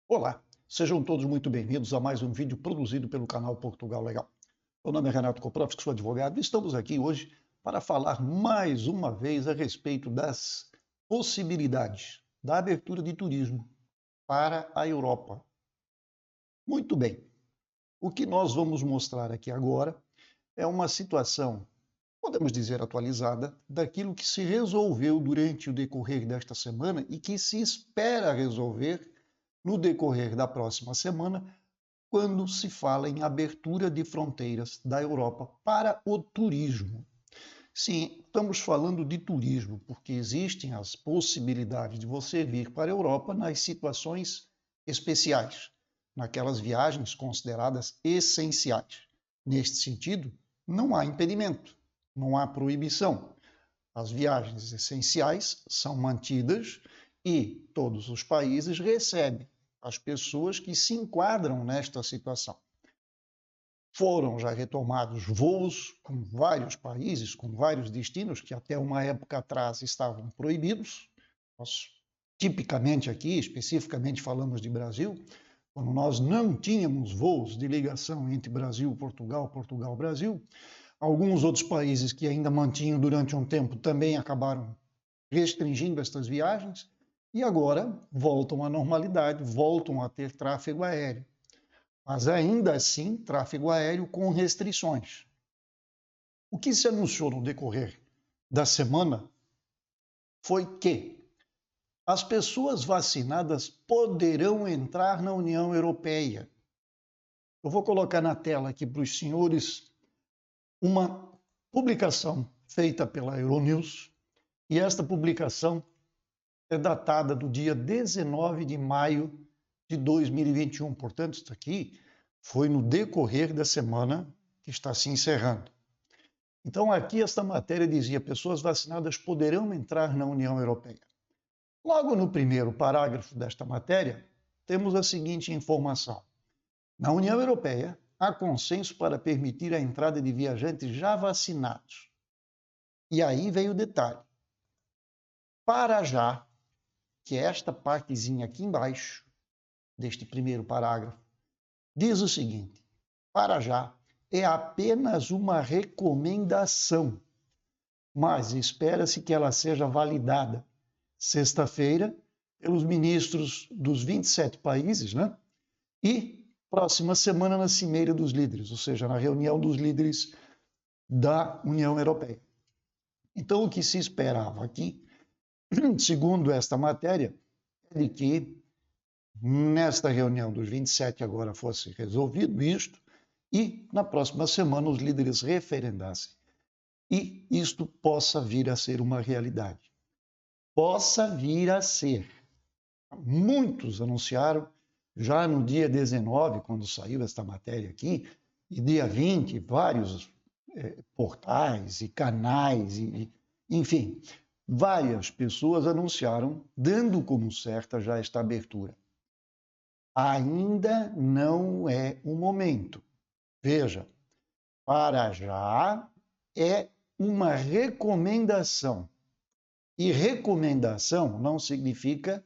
Olá, sejam todos muito bem-vindos a mais um vídeo produzido pelo canal Portugal Legal. Meu nome é Renato Koprowski, sou advogado e estamos aqui hoje para falar mais uma vez a respeito das possibilidades da abertura de turismo para a Europa. Muito bem, o que nós vamos mostrar aqui agora é uma situação, podemos dizer atualizada, daquilo que se resolveu durante o decorrer desta semana e que se espera resolver no decorrer da próxima semana, quando se fala em abertura de fronteiras da Europa para o turismo. Sim, estamos falando de turismo, porque existem as possibilidades de você vir para a Europa nas situações especiais, naquelas viagens consideradas essenciais. Neste sentido, não há impedimento, não há proibição. As viagens essenciais são mantidas e todos os países recebem as pessoas que se enquadram nesta situação. Foram já retomados voos com vários países, com vários destinos, que até uma época atrás estavam proibidos. Nós, tipicamente aqui, especificamente falamos de Brasil, quando nós não tínhamos voos de ligação entre Brasil, Portugal, Portugal, Brasil. Alguns outros países que ainda mantinham durante um tempo também acabaram restringindo estas viagens e agora voltam à normalidade, voltam a ter tráfego aéreo. Mas ainda assim, tráfego aéreo com restrições. O que se anunciou no decorrer da semana foi que as pessoas vacinadas poderão entrar na União Europeia. Eu vou colocar na tela aqui para os senhores uma publicação feita pela Euronews, e esta publicação é datada do dia 19 de maio de 2021. Portanto, isso aqui foi no decorrer da semana que está se encerrando. Então, aqui esta matéria dizia: pessoas vacinadas poderão entrar na União Europeia. Logo no primeiro parágrafo desta matéria, temos a seguinte informação: na União Europeia, há consenso para permitir a entrada de viajantes já vacinados. E aí vem o detalhe. Para já, que é esta partezinha aqui embaixo, deste primeiro parágrafo, diz o seguinte: para já, é apenas uma recomendação, mas espera-se que ela seja validada sexta-feira pelos ministros dos 27 países, né? E próxima semana na Cimeira dos Líderes, ou seja, na reunião dos líderes da União Europeia. Então, o que se esperava aqui, segundo esta matéria, é de que nesta reunião dos 27 agora fosse resolvido isto e na próxima semana os líderes referendassem e isto possa vir a ser uma realidade. Possa vir a ser. Muitos anunciaram já no dia 19, quando saiu esta matéria aqui, e dia 20, vários portais e canais, enfim, várias pessoas anunciaram, dando como certa já esta abertura. Ainda não é o momento. Veja, para já é uma recomendação. E recomendação não significa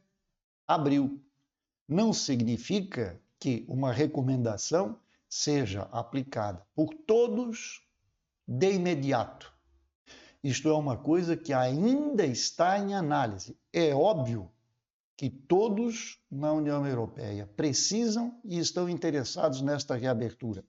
abril. Não significa que uma recomendação seja aplicada por todos de imediato. Isto é uma coisa que ainda está em análise. É óbvio que todos na União Europeia precisam e estão interessados nesta reabertura,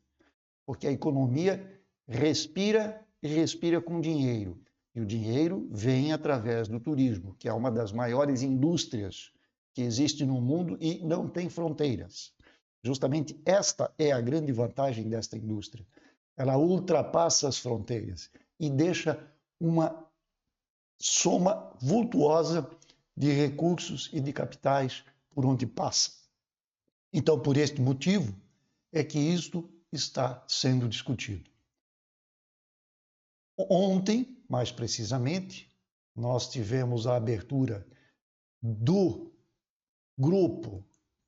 porque a economia respira e respira com dinheiro. E o dinheiro vem através do turismo, que é uma das maiores indústrias que existe no mundo e não tem fronteiras. Justamente esta é a grande vantagem desta indústria. Ela ultrapassa as fronteiras e deixa uma soma vultuosa de recursos e de capitais por onde passa. Então, por este motivo, é que isto está sendo discutido. Ontem, mais precisamente, nós tivemos a abertura do grupo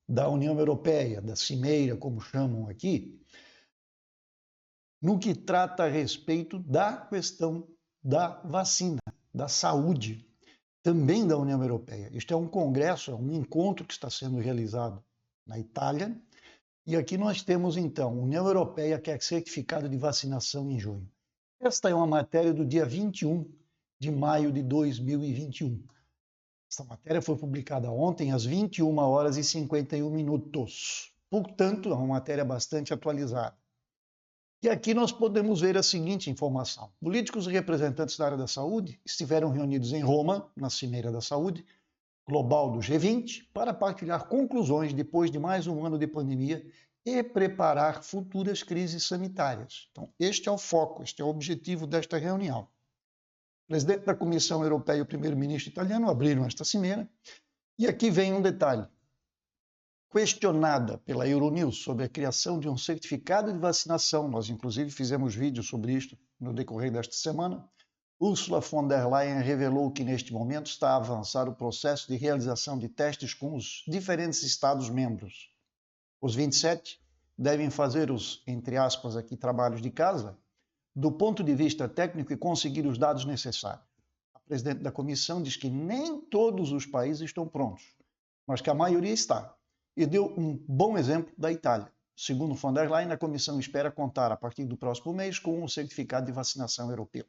da União Europeia, da Cimeira, como chamam aqui, no que trata a respeito da questão da vacina, da saúde, também da União Europeia. Este é um congresso, é um encontro que está sendo realizado na Itália. E aqui nós temos, então, União Europeia quer certificado de vacinação em junho. Esta é uma matéria do dia 21 de maio de 2021. Essa matéria foi publicada ontem às 21h51. Portanto, é uma matéria bastante atualizada. E aqui nós podemos ver a seguinte informação. Políticos e representantes da área da saúde estiveram reunidos em Roma, na Cimeira da Saúde Global do G20, para partilhar conclusões depois de mais um ano de pandemia e preparar futuras crises sanitárias. Então, este é o foco, este é o objetivo desta reunião. O presidente da Comissão Europeia e o primeiro-ministro italiano abriram esta cimeira. E aqui vem um detalhe. Questionada pela Euronews sobre a criação de um certificado de vacinação, nós inclusive fizemos vídeo sobre isto no decorrer desta semana, Ursula von der Leyen revelou que neste momento está a avançar o processo de realização de testes com os diferentes Estados-membros. Os 27 devem fazer os, entre aspas, aqui, trabalhos de casa, do ponto de vista técnico e conseguir os dados necessários. A presidente da comissão diz que nem todos os países estão prontos, mas que a maioria está. E deu um bom exemplo da Itália. Segundo von der Leyen, a comissão espera contar, a partir do próximo mês, com um certificado de vacinação europeu.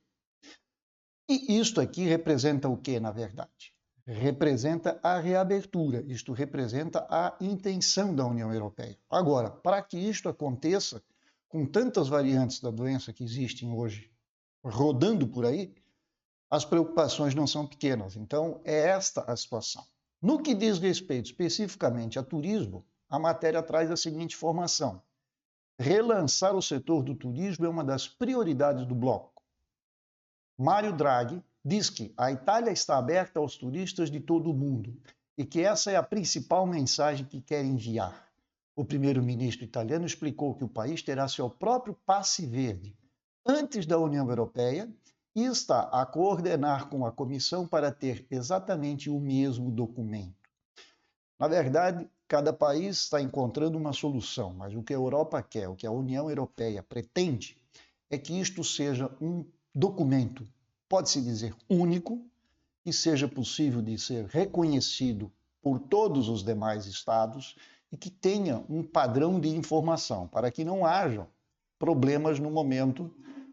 E isto aqui representa o que, na verdade? Representa a reabertura, isto representa a intenção da União Europeia. Agora, para que isto aconteça, com tantas variantes da doença que existem hoje rodando por aí, as preocupações não são pequenas. Então, é esta a situação. No que diz respeito especificamente a turismo, a matéria traz a seguinte informação. Relançar o setor do turismo é uma das prioridades do bloco. Mário Draghi diz que a Itália está aberta aos turistas de todo o mundo e que essa é a principal mensagem que quer enviar. O primeiro-ministro italiano explicou que o país terá seu próprio passe verde antes da União Europeia e está a coordenar com a Comissão para ter exatamente o mesmo documento. Na verdade, cada país está encontrando uma solução, mas o que a Europa quer, o que a União Europeia pretende, é que isto seja um documento, pode-se dizer único, que seja possível de ser reconhecido por todos os demais estados e que tenha um padrão de informação, para que não hajam problemas no momento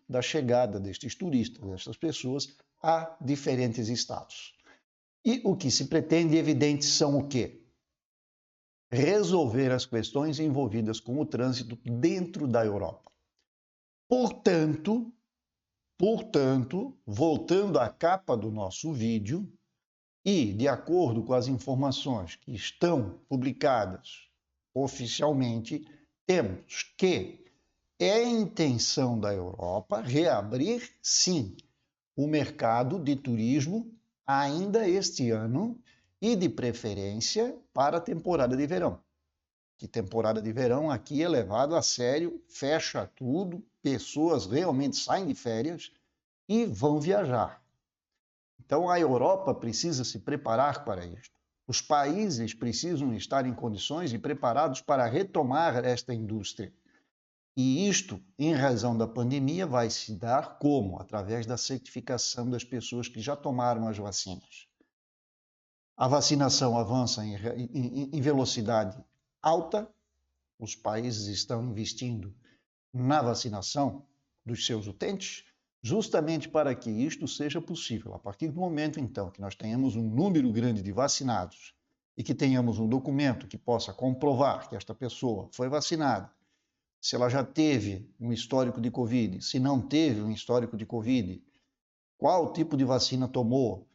da chegada destes turistas, destas pessoas, a diferentes estados. E o que se pretende, evidente, são o quê? Resolver as questões envolvidas com o trânsito dentro da Europa. Portanto, voltando à capa do nosso vídeo, e de acordo com as informações que estão publicadas oficialmente, temos que é a intenção da Europa reabrir, sim, o mercado de turismo ainda este ano e, de preferência, para a temporada de verão. Que temporada de verão aqui é levado a sério, fecha tudo, pessoas realmente saem de férias e vão viajar. Então a Europa precisa se preparar para isto. Os países precisam estar em condições e preparados para retomar esta indústria. E isto, em razão da pandemia, vai se dar como? Através da certificação das pessoas que já tomaram as vacinas. A vacinação avança em velocidade alta, os países estão investindo na vacinação dos seus utentes, justamente para que isto seja possível. A partir do momento, então, que nós tenhamos um número grande de vacinados e que tenhamos um documento que possa comprovar que esta pessoa foi vacinada, se ela já teve um histórico de Covid, se não teve um histórico de Covid, qual tipo de vacina tomou.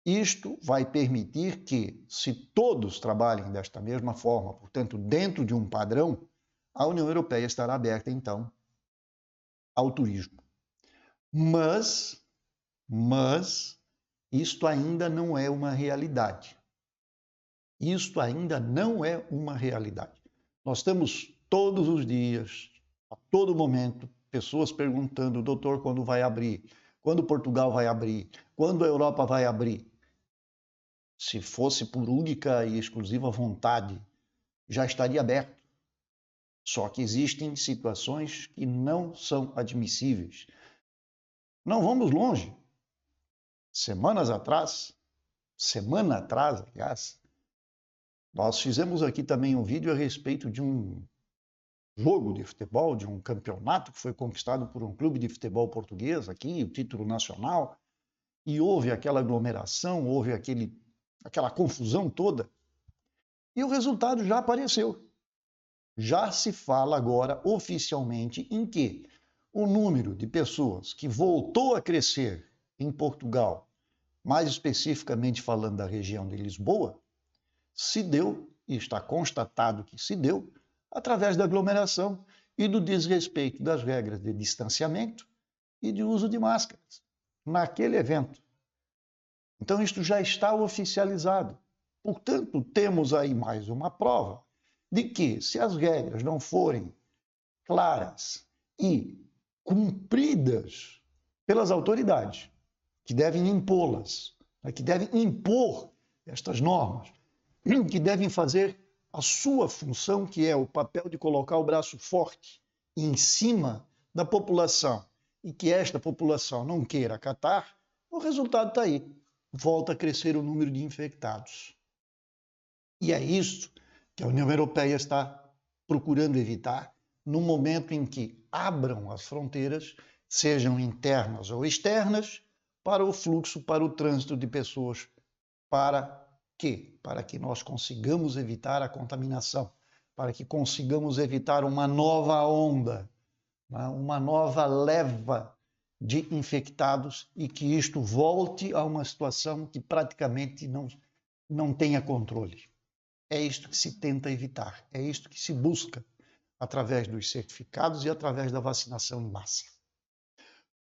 Isto vai permitir que, se todos trabalhem desta mesma forma, portanto, dentro de um padrão, a União Europeia estará aberta, então, ao turismo. Mas isto ainda não é uma realidade. Isto ainda não é uma realidade. Nós temos todos os dias, a todo momento, pessoas perguntando, doutor, quando vai abrir? Quando Portugal vai abrir? Quando a Europa vai abrir? Se fosse por única e exclusiva vontade, já estaria aberto. Só que existem situações que não são admissíveis. Não vamos longe. Semana atrás, aliás, Nós fizemos aqui também um vídeo a respeito de um jogo de futebol, de um campeonato que foi conquistado por um clube de futebol português aqui, o título nacional, e houve aquela aglomeração, houve aquela confusão toda, e o resultado já apareceu. Já se fala agora oficialmente em que o número de pessoas que voltou a crescer em Portugal, mais especificamente falando da região de Lisboa, se deu, e está constatado que se deu, através da aglomeração e do desrespeito das regras de distanciamento e de uso de máscaras naquele evento. Então, isto já está oficializado. Portanto, temos aí mais uma prova de que, se as regras não forem claras e cumpridas pelas autoridades, que devem impô-las, que devem impor estas normas, que devem fazer a sua função, que é o papel de colocar o braço forte em cima da população, e que esta população não queira acatar, o resultado está aí. Volta a crescer o número de infectados. E é isso que a União Europeia está procurando evitar no momento em que abram as fronteiras, sejam internas ou externas, para o fluxo, para o trânsito de pessoas. Para quê? Para que nós consigamos evitar a contaminação, para que consigamos evitar uma nova onda, uma nova leva de infectados e que isto volte a uma situação que praticamente não tenha controle. É isto que se tenta evitar, é isto que se busca através dos certificados e através da vacinação em massa.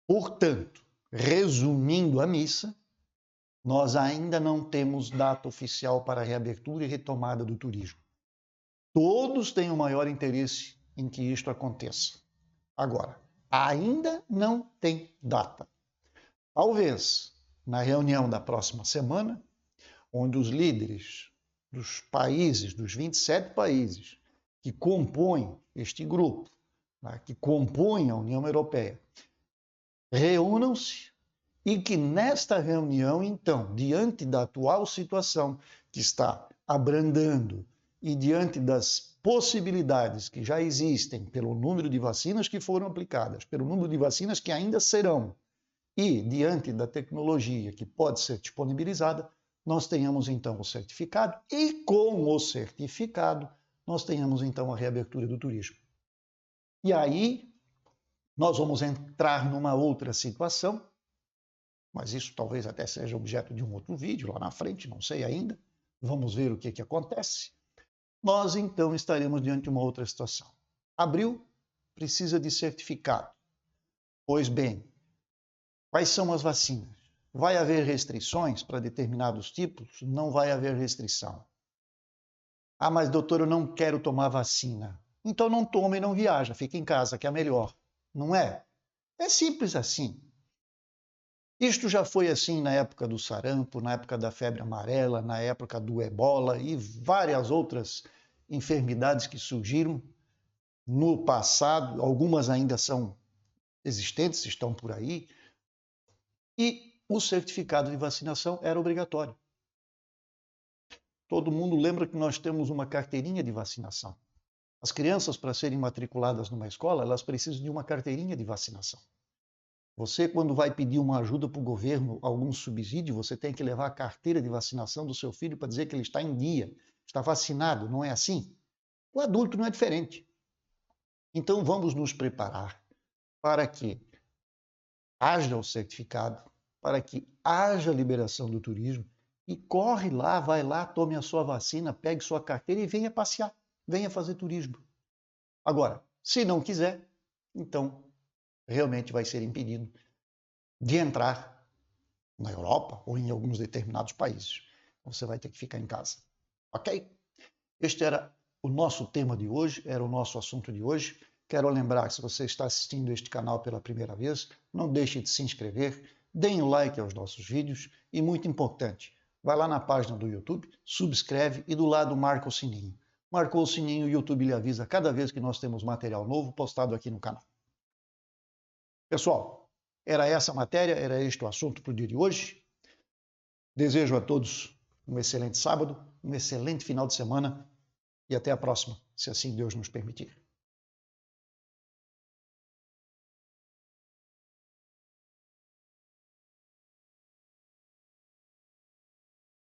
Portanto, resumindo a missa, nós ainda não temos data oficial para a reabertura e retomada do turismo. Todos têm o maior interesse em que isto aconteça. Agora, ainda não tem data. Talvez na reunião da próxima semana, onde os líderes dos países, dos 27 países que compõem este grupo, que compõem a União Europeia, reúnam-se e que nesta reunião, então, diante da atual situação que está abrandando e diante das possibilidades que já existem pelo número de vacinas que foram aplicadas, pelo número de vacinas que ainda serão, e diante da tecnologia que pode ser disponibilizada, nós tenhamos então o certificado e com o certificado nós tenhamos então a reabertura do turismo. E aí nós vamos entrar numa outra situação, mas isso talvez até seja objeto de um outro vídeo lá na frente, não sei ainda. Vamos ver o que acontece. Nós então estaremos diante de uma outra situação. Abril precisa de certificado. Pois bem, quais são as vacinas? Vai haver restrições para determinados tipos? Não vai haver restrição. Ah, mas doutor, eu não quero tomar vacina. Então não toma e não viaja, fica em casa, que é melhor. Não é? É simples assim. Isto já foi assim na época do sarampo, na época da febre amarela, na época do ebola e várias outras enfermidades que surgiram no passado. Algumas ainda são existentes, estão por aí. E o certificado de vacinação era obrigatório. Todo mundo lembra que nós temos uma carteirinha de vacinação. As crianças, para serem matriculadas numa escola, elas precisam de uma carteirinha de vacinação. Você, quando vai pedir uma ajuda para o governo, algum subsídio, você tem que levar a carteira de vacinação do seu filho para dizer que ele está em dia, está vacinado, não é assim? O adulto não é diferente. Então vamos nos preparar para que haja o certificado, para que haja liberação do turismo e corre lá, vai lá, tome a sua vacina, pegue sua carteira e venha passear, venha fazer turismo. Agora, se não quiser, então realmente vai ser impedido de entrar na Europa ou em alguns determinados países. Você vai ter que ficar em casa, ok? Este era o nosso tema de hoje, era o nosso assunto de hoje. Quero lembrar que se você está assistindo este canal pela primeira vez, não deixe de se inscrever, deem o like aos nossos vídeos e, muito importante, vai lá na página do YouTube, subscreve e do lado marca o sininho. Marcou o sininho, o YouTube lhe avisa cada vez que nós temos material novo postado aqui no canal. Pessoal, era essa a matéria, era este o assunto para o dia de hoje. Desejo a todos um excelente sábado, um excelente final de semana e até a próxima, se assim Deus nos permitir.